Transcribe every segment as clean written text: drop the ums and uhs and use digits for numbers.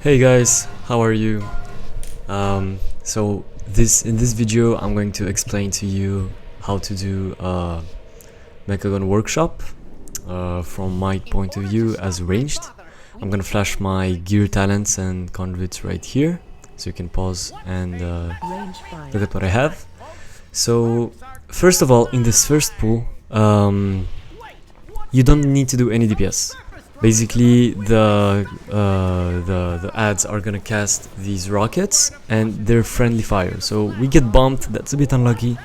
Hey guys, how are you? So in this video I'm going to explain to you how to do a Mechagon workshop from my point of view as ranged. I'm gonna flash my gear talents and conduits right here, so you can pause and look at what I have. So first of all, in this first pool, you don't need to do any DPS. Basically, the ads are gonna cast these rockets, and they're friendly fire. So we get bumped. That's a bit unlucky.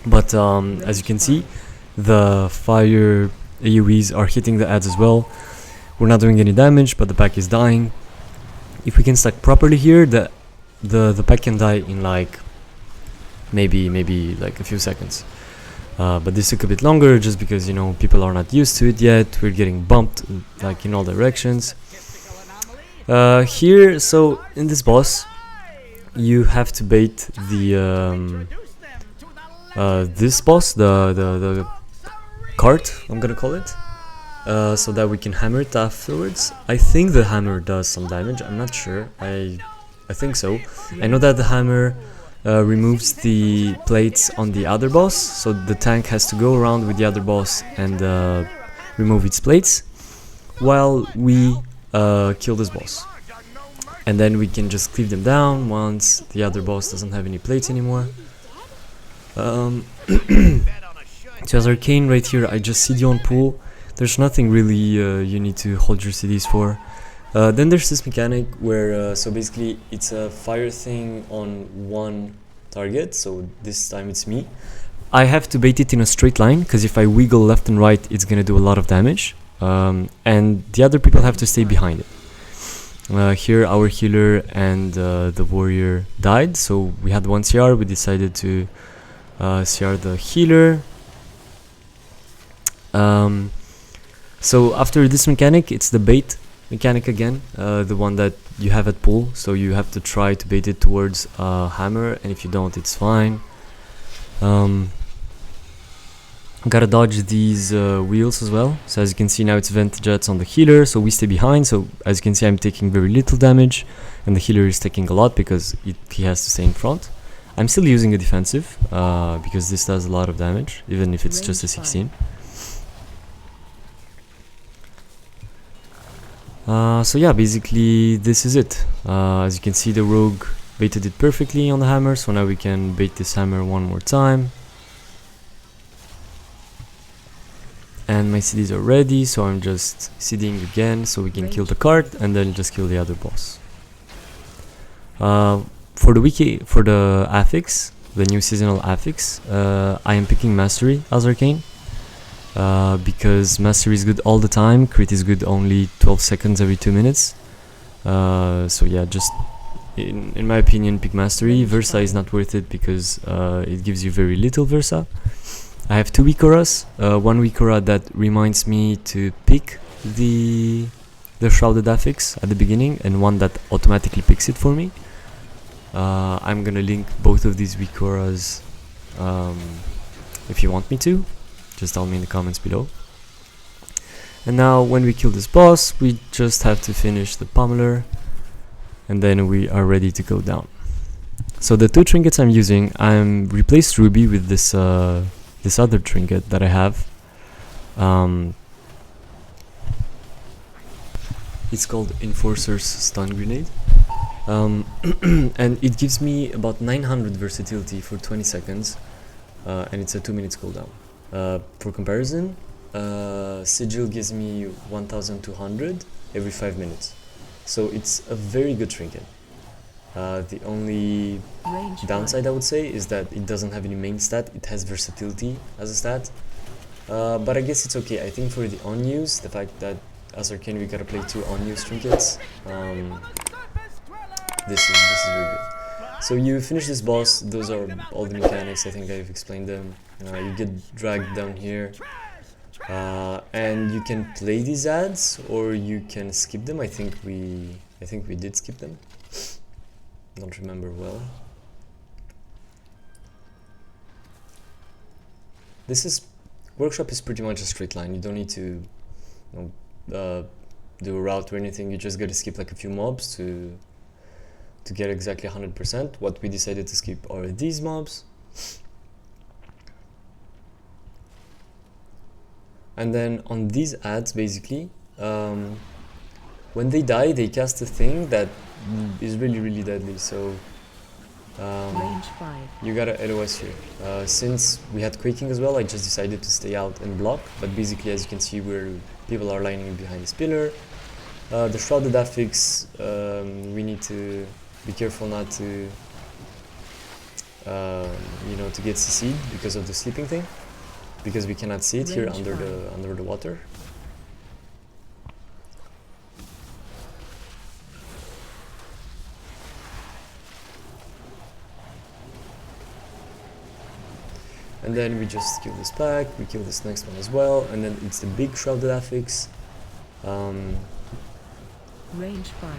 But as you can see, the fire AoEs are hitting the ads as well. We're not doing any damage, but the pack is dying. If we can stack properly here, the pack can die in like maybe like a few seconds. But this took a bit longer just because, you know, people are not used to it yet. We're getting bumped like in all directions. Here, so in this boss, you have to bait the this boss, the cart, I'm gonna call it, so that we can hammer it afterwards. I think the hammer does some damage. I'm not sure. I think so. I know that the hammer removes the plates on the other boss, so the tank has to go around with the other boss and remove its plates while we kill this boss, and then we can just cleave them down once the other boss doesn't have any plates anymore. So as Arcane right here, I just CD on pool. There's nothing really you need to hold your CDs for. Then there's this mechanic where, so basically it's a fire thing on one target, so this time it's me. I have to bait it in a straight line, because if I wiggle left and right, it's gonna do a lot of damage. And the other people have to stay behind it. Here our healer and the warrior died, so we had one CR, we decided to CR the healer. So after this mechanic, it's the bait mechanic again, the one that you have at pool, so you have to try to bait it towards hammer, and if you don't, it's fine. Gotta dodge these wheels as well. So as you can see now, it's vent jets on the healer, so we stay behind. So as you can see, I'm taking very little damage, and the healer is taking a lot because he has to stay in front. I'm still using a defensive because this does a lot of damage, even if it's just a 16. So yeah, basically this is it. As you can see, the rogue baited it perfectly on the hammer, so now we can bait this hammer one more time. And my CDs are ready, so I'm just CDing again so we can kill the cart and then just kill the other boss. For the Affix, the new seasonal Affix, I am picking Mastery as Arcane. Because Mastery is good all the time, crit is good only 12 seconds every 2 minutes. So yeah, just in my opinion, pick Mastery. Versa is not worth it because it gives you very little Versa. I have 2 weak auras, one weak aura that reminds me to pick the Shrouded Affix at the beginning, and one that automatically picks it for me. I'm gonna link both of these weak auras if you want me to. Just tell me in the comments below. And now when we kill this boss, we just have to finish the pummeler, and then we are ready to go down. So the 2 trinkets I'm using, I'm replaced Ruby with this this other trinket that I have. It's called Enforcer's Stun Grenade. And it gives me about 900 versatility for 20 seconds, and it's a 2 minutes cooldown. For comparison, Sigil gives me 1200 every 5 minutes, so it's a very good trinket. The only downside I would say is that it doesn't have any main stat. It has versatility as a stat, but I guess it's okay. I think for the on-use, the fact that as Arcane we gotta play 2 on-use trinkets, this is very good. So you finish this boss. Those are all the mechanics. I think I've explained them. You get dragged down here, and you can play these ads or you can skip them. I think we did skip them. Don't remember well. Workshop is pretty much a straight line. You don't need to do a route or anything, you just gotta skip like a few mobs to get exactly 100%. What we decided to skip are these mobs. And then on these ads, basically, when they die, they cast a thing that is really deadly. So Range 5. you gotta LOS here. Since we had quaking as well, I just decided to stay out and block. But basically, as you can see, where people are lining behind this pillar. The shrouded affix, we need to be careful not to, you know, to get CC'd because of the sleeping thing, because we cannot see it here under the water. And then we just kill this pack, we kill this next one as well, and then it's the big shrouded affix. Range 5.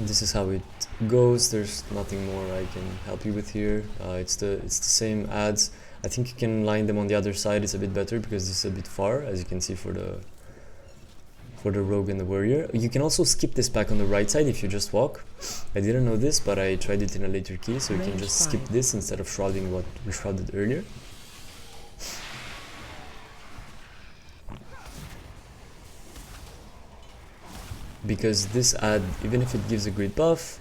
This is how it goes. There's nothing more I can help you with here. It's the same ads. I think you can line them on the other side. It's a bit better because this is a bit far, as you can see for the rogue and the warrior. You can also skip this pack on the right side if you just walk. I didn't know this, but I tried it in a later key, so you can just skip this instead of shrouding what we shrouded earlier. Because this ad, even if it gives a great buff,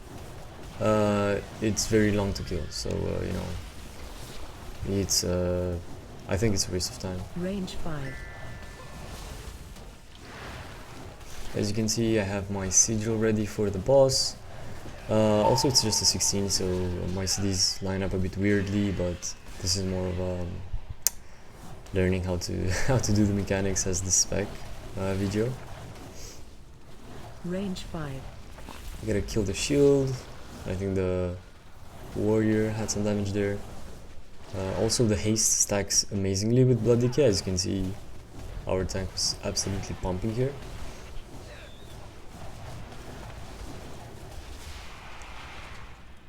it's very long to kill. So you know, it's I think it's a waste of time. Range 5. As you can see, I have my sigil ready for the boss. Also, it's just a 16, so my CDs line up a bit weirdly, but this is more of learning how to how to do the mechanics as the spec video. Range 5. I gotta kill the shield. I think the warrior had some damage there. Also, the haste stacks amazingly with blood decay. As you can see, our tank was absolutely pumping here.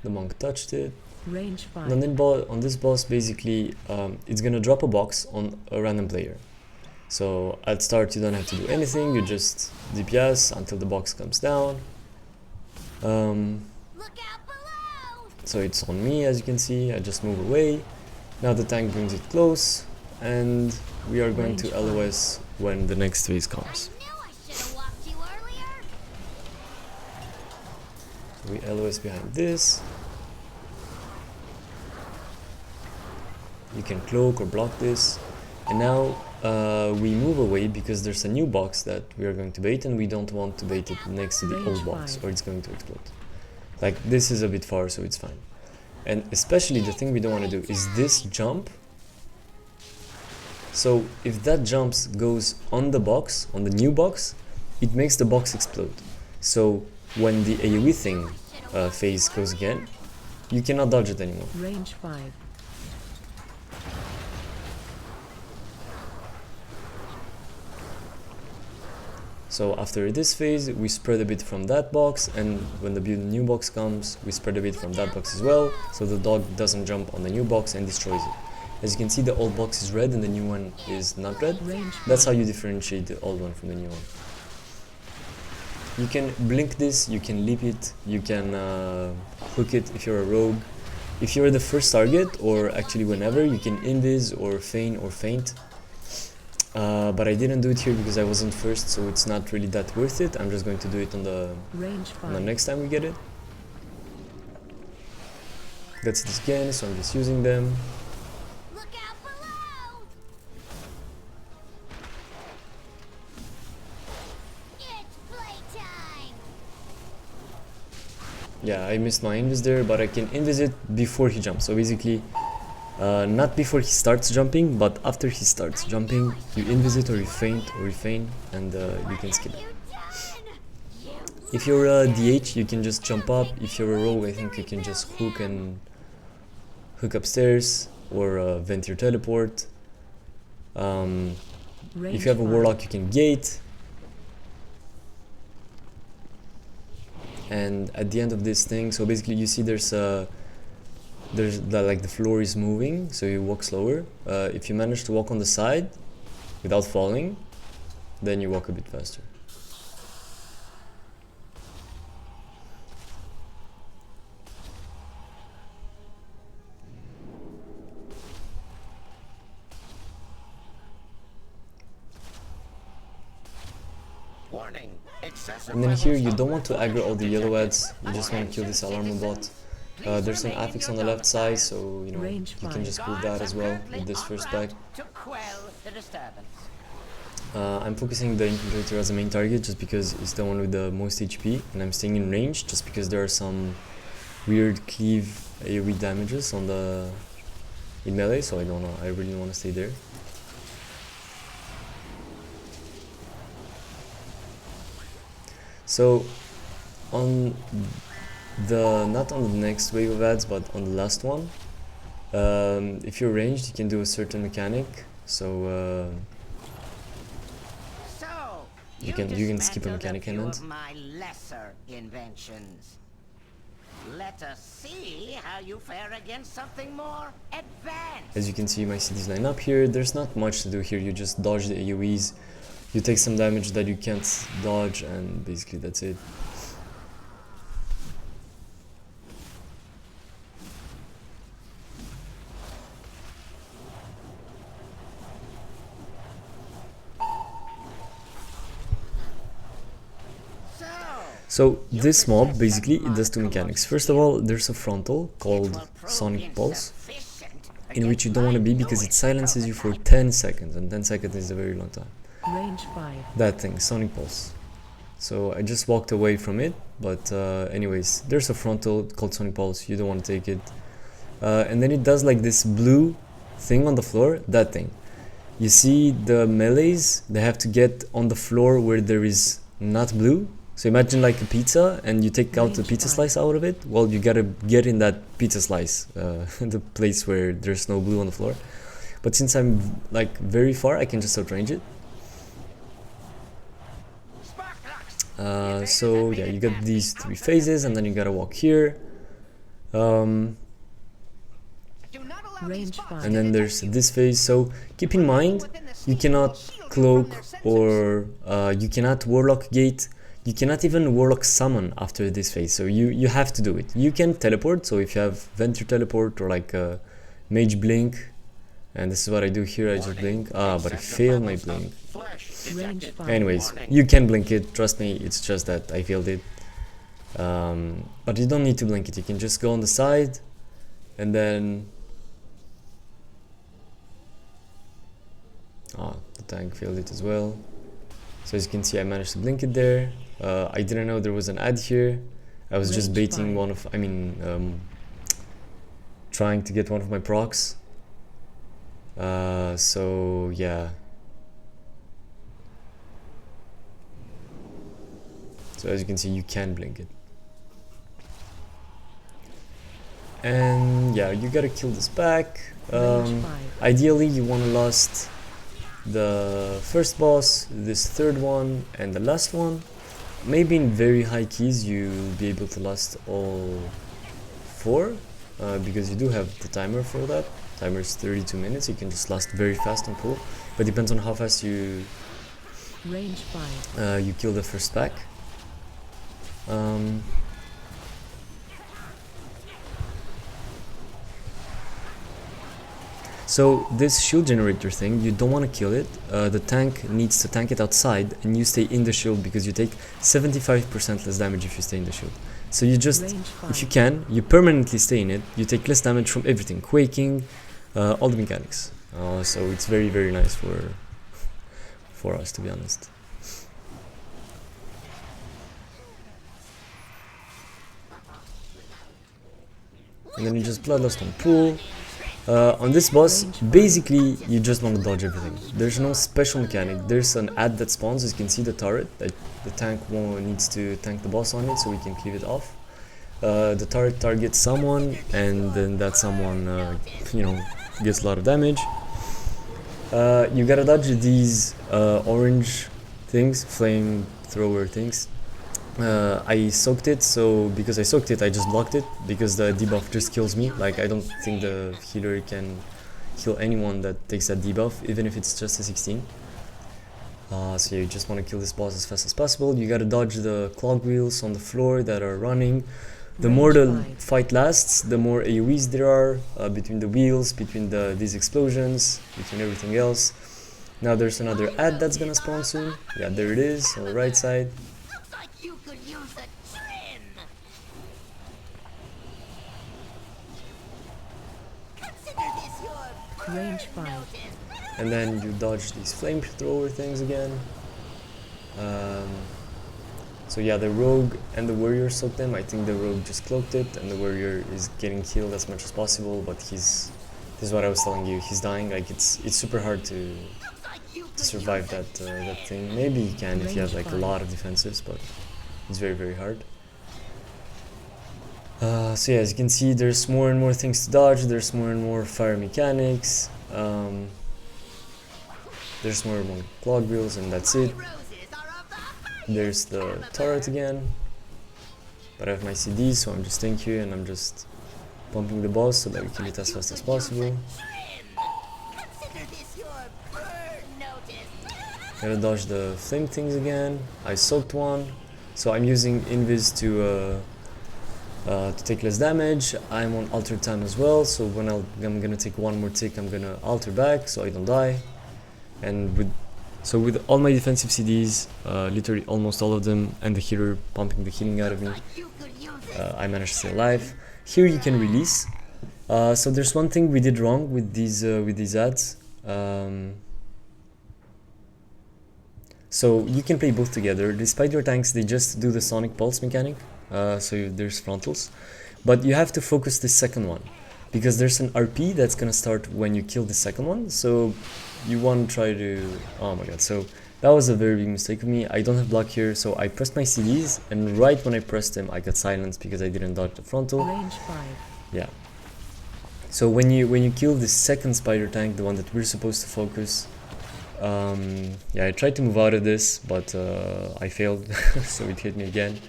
The monk touched it. Range 5. And then on this boss, basically, it's gonna drop a box on a random player. So at start, you don't have to do anything. You just DPS until the box comes down. Look out below! So it's on me, as you can see. I just move away. Now the tank brings it close, and we are going to LOS when the next phase comes. I knew I should have walked you earlier. We LOS behind this. You can cloak or block this. And now we move away because there's a new box that we are going to bait, and we don't want to bait it next to the old box or it's going to explode. Like, this is a bit far, so it's fine. And especially the thing we don't want to do is this jump. So if that jumps goes on the box, on the new box, it makes the box explode. So when the AoE thing phase goes again, you cannot dodge it anymore. Range 5. So after this phase, we spread a bit from that box, and when the new box comes, we spread a bit from that box as well, so the dog doesn't jump on the new box and destroys it. As you can see, the old box is red and the new one is not red. That's how you differentiate the old one from the new one. You can blink this, you can leap it, you can hook it if you're a rogue. If you're the first target, or actually whenever, you can invis or feign or faint. But I didn't do it here because I wasn't first, so it's not really that worth it. I'm just going to do it on the next time we get it. That's this again, so I'm just using them. Look out below! It's playtime! Yeah, I missed my invis there, but I can invis it before he jumps. So basically, not before he starts jumping, but after he starts jumping, you invis it or you faint or you feign, and you can skip it. If you're a DH, you can just jump up. If you're a rogue, I think you can just hook upstairs or vent your teleport. If you have a warlock, you can gate. And at the end of this thing, so basically you see there's like the floor is moving, so you walk slower. If you manage to walk on the side without falling, then you walk a bit faster. Warning. Excessive And then here you levels don't of want to aggro all the yellow ads, you just want to kill this alarm bot. There's an Affix on the left side, so you know Range you can five. just pull that as well with this first pack. to quell the disturbance. I'm focusing the Infiltrator as a main target just because it's the one with the most HP, and I'm staying in range just because there are some weird cleave AoE damages on the in melee, so I really want to stay there. So on not on the next wave of ads, but on the last one, if you're ranged, you can do a certain mechanic. So So, You can skip a mechanic, I meant. my lesser inventions. Let us see how you fare against something more advanced. as you can see, my cities line up here. There's not much to do here. You just dodge the AoEs. You take some damage that you can't dodge, and basically that's it. So this mob, basically, it does two mechanics. First of all, there's a frontal called Sonic Pulse, in which you don't want to be because it silences you for 10 seconds, and 10 seconds is a very long time. Range 5. That thing, Sonic Pulse. So I just walked away from it, but anyways, there's a frontal called Sonic Pulse, you don't want to take it. And then it does like this blue thing on the floor, that thing. You see the melees, they have to get on the floor where there is not blue. So imagine like a pizza and you take out the pizza slice out of it. Well, you gotta get in that pizza slice, the place where there's no blue on the floor. But since I'm like very far, I can just outrange it. So yeah, you got these three phases and then you gotta walk here. Range 5. And then there's this phase. So keep in mind, you cannot cloak or you cannot warlock gate. You cannot even warlock summon after this phase, so you have to do it. You can teleport, so if you have Venture Teleport or like a Mage Blink, and this is what I do here, I just blink. But I failed my blink. Range 5. Anyways, you can blink it, trust me, it's just that I failed it. But you don't need to blink it, you can just go on the side, and then... the tank failed it as well. So as you can see, I managed to blink it there. I didn't know there was an ad here. I was just baiting one of, trying to get one of my procs. So yeah. So as you can see, you can blink it. And yeah, you gotta kill this pack. Ideally, you wanna last the first boss, this third one, and the last one. Maybe in very high keys you'll be able to last all four, because you do have the timer for that. Timer is 32 minutes, you can just last very fast on pull, but depends on how fast you Range 5. you kill the first pack. So this shield generator thing, you don't want to kill it. The tank needs to tank it outside, and you stay in the shield because you take 75% less damage if you stay in the shield. So you just, if you can, you permanently stay in it. You take less damage from everything, quaking, all the mechanics. So it's very, very nice for us, to be honest. And then you just bloodlust on pull. On this boss, basically you just want to dodge everything. There's no special mechanic. There's an ad that spawns, as you can see the turret, that the tank needs to tank the boss on it so we can cleave it off. The turret targets someone, and then that someone, gets a lot of damage. You gotta dodge these orange things, flamethrower things. I soaked it, so because I soaked it, I just blocked it, because the debuff just kills me. Like, I don't think the healer can kill anyone that takes that debuff, even if it's just a 16. So you just want to kill this boss as fast as possible. You gotta dodge the clog wheels on the floor that are running. The more the fight lasts, the more AoEs there are between the wheels, between these explosions, between everything else. Now there's another ad that's gonna spawn soon. Yeah, there it is on the right side. Looks like you could use a trim. Consider this your Range burn 5. notice. And then you dodge these flamethrower things again. So yeah, the rogue and the warrior soaked them. I think the rogue just cloaked it, and the warrior is getting killed as much as possible. But this is what I was telling you. He's dying. Like it's super hard to survive that that thing. Maybe you can if you have like a lot of defensives, but it's very hard. So yeah, as you can see, there's more and more things to dodge. There's more and more fire mechanics. There's more and more clog wheels, and that's it. There's the turret again. But I have my CDs, so I'm just staying here and I'm just pumping the boss so that we kill it as fast as possible. Gotta dodge the flame things again. I soaked one, so I'm using invis to take less damage. I'm on alter time as well, so when I'm gonna take one more tick, I'm gonna alter back so I don't die. And with all my defensive CDs, literally almost all of them, and the healer pumping the healing out of me, I managed to stay alive. Here you can release. So there's one thing we did wrong with these ads. So you can play both together. The spider tanks, they just do the sonic pulse mechanic. So there's frontals, but you have to focus the second one, because there's an RP that's gonna start when you kill the second one. So you want to try to... Oh my god, so that was a very big mistake of me. I don't have block here, so I pressed my CDs, and right when I pressed them, I got silenced because I didn't dodge the frontal. Range 5. Yeah. So when you kill the second spider tank, the one that we're supposed to focus, yeah, I tried to move out of this, but I failed, so it hit me again.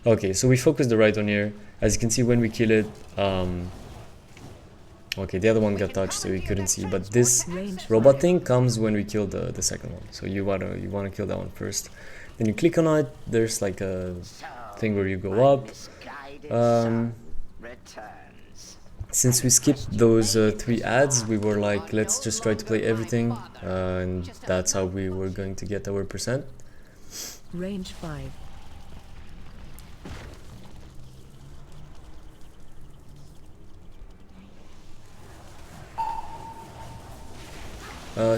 Okay, so we focused the right one here. As you can see, when we kill it, okay, the other one got touched, so we couldn't see. But this robot thing comes when we kill the second one. So you wanna kill that one first. Then you click on it. There's like a thing where you go up. Since we skipped those 3 ads, we were like, let's just try to play everything, and that's how we were going to get our percent. Range 5.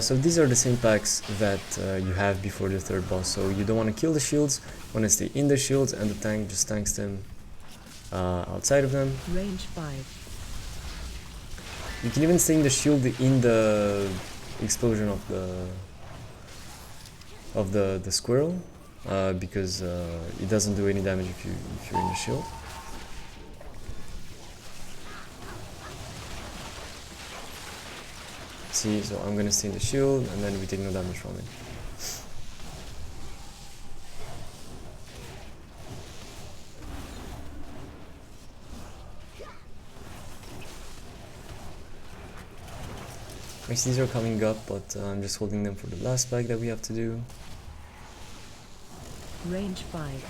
So these are the same packs that you have before the third boss. So you don't want to kill the shields, you want to stay in the shields, and the tank just tanks them outside of them. Range 5. You can even stay in the shield in the explosion of the squirrel, because it doesn't do any damage if you're in the shield. See, so I'm gonna stay in the shield, and then we take no damage from it. My CDs are coming up, but I'm just holding them for the last pack that we have to do. Range 5.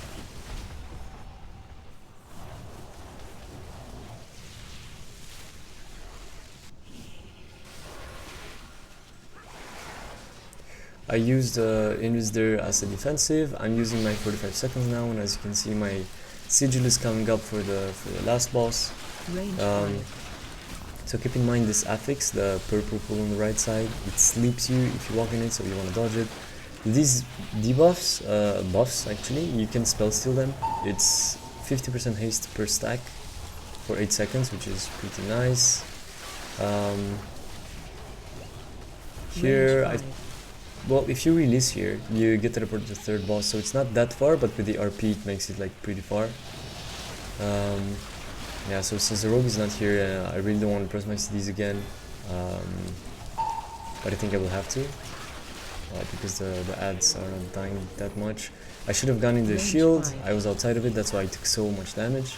I used Invis there as a defensive. I'm using my 45 seconds now, and as you can see, my sigil is coming up for the last boss. Range 5. So keep in mind this Affix, the purple pool on the right side, it sleeps you if you walk in it, so you want to dodge it. These debuffs, buffs actually, you can spell steal them. It's 50% haste per stack for 8 seconds, which is pretty nice. Here, well, if you release here, you get teleported to the third boss, so it's not that far, but with the RP it makes it like pretty far. Yeah, so since the rogue is not here, I really don't want to press my CDs again, but I think I will have to, because the ads are not dying that much. I should have gone in the shield, I was outside of it, that's why I took so much damage.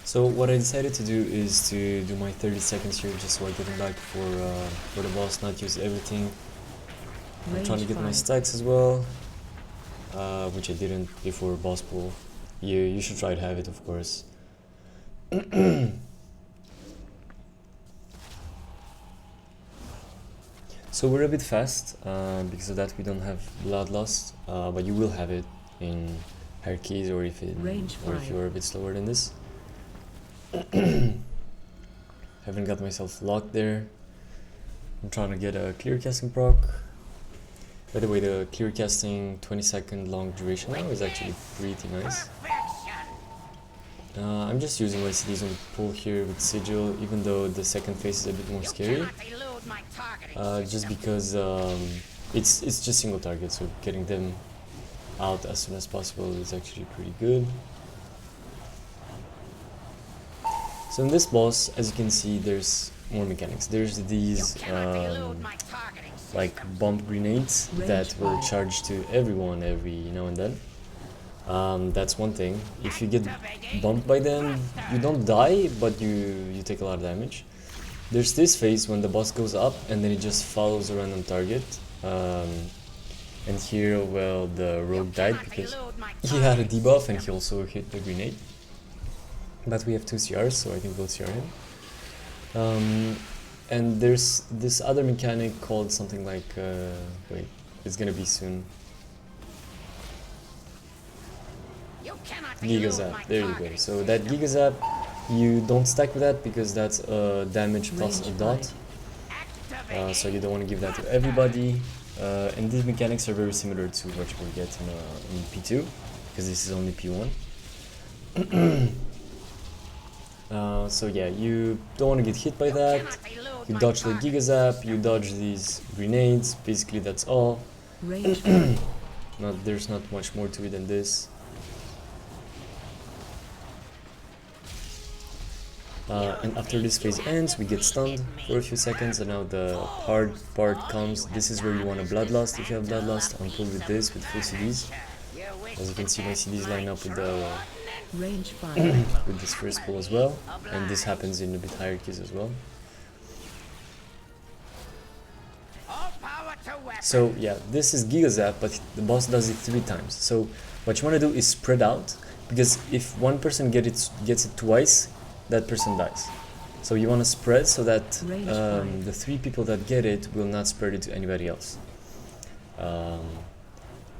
So what I decided to do is to do my 30 seconds here, just so I get him back for the boss, not use everything. I'm trying to get my stacks as well, which I didn't before boss pool. you should try to have it, of course. So we're a bit fast, because of that we don't have bloodlust, but you will have it in higher keys, or if you're a bit slower than this. Haven't got myself locked there. I'm trying to get a clear casting proc. By the way, the clear casting 20-second long duration now is actually pretty nice. I'm just using my CDs on pull here with Sigil, even though the second phase is a bit more scary. Just because it's just single target, so getting them out as soon as possible is actually pretty good. So in this boss, as you can see, there's more mechanics. There's these like bomb grenades that will charge to everyone every now and then. That's one thing. If you get bumped by them, you don't die, but you take a lot of damage. There's this phase when the boss goes up and then it just follows a random target. And here, well, the rogue died because he had a debuff and he also hit the grenade. But we have 2 CRs, so I think we'll CR him. And there's this other mechanic called something like, wait, it's gonna be soon. Giga Zap, there you go. So that Giga Zap, you don't stack with that because that's damage plus a dot. So you don't want to give that to everybody. And these mechanics are very similar to what you will get in P2, because this is only P1. So yeah, you don't want to get hit by that. You dodge the Giga Zap, you dodge these grenades, basically that's all. There's not much more to it than this. And after this phase ends, we get stunned for a few seconds, and now the hard part comes. This is where you want a bloodlust. If you have bloodlust, I'm pulled with this, with full CDs. As you can see, my CDs line up with the with this first pull as well, and this happens in a bit higher keys as well. So yeah, this is Giga Zap, but the boss does it 3 times. So what you want to do is spread out, because if one person gets it twice, that person dies. So you want to spread so that the 3 people that get it will not spread it to anybody else.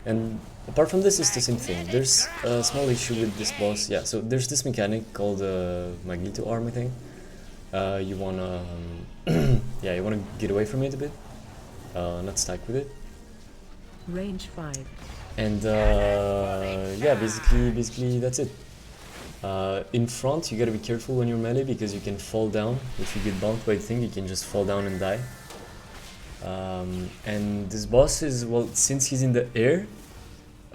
And apart from this, it's the same thing. There's a small issue with this boss. Yeah, so there's this mechanic called Magneto Arm, I think. You wanna, yeah, you wanna get away from it a bit, not stack with it. Range 5. And yeah, basically that's it. In front, you gotta be careful when you're melee, because you can fall down. If you get bumped by the thing, you can just fall down and die. And this boss is, well, since he's in the air,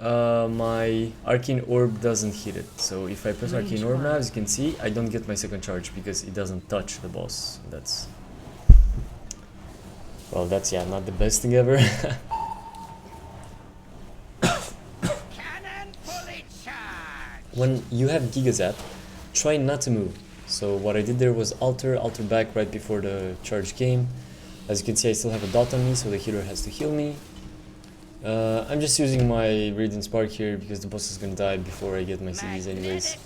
my Arcane Orb doesn't hit it. So if I press Arcane Orb now, as you can see, I don't get my second charge because it doesn't touch the boss. That's, well, that's, yeah, not the best thing ever. When you have Giga Zap, try not to move. So what I did there was alter back right before the charge came. As you can see, I still have a dot on me, so the healer has to heal me. I'm just using my Radiant Spark here because the boss is gonna die before I get my CDs anyways.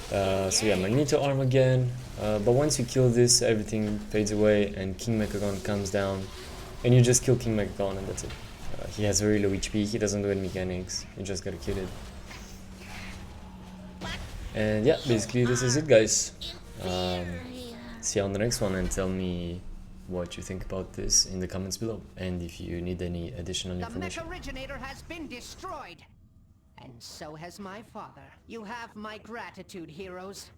So yeah, Magneto Arm again. But once you kill this, everything fades away and King Mechagon comes down. And you just kill King Mechagon and that's it. He has very low HP, he doesn't do any mechanics, you just gotta kill it. And yeah, basically this is it, guys. See you on the next one, and tell me what you think about this in the comments below, and if you need any additional information. The Mech Originator has been destroyed, and so has my father. You have my gratitude, heroes.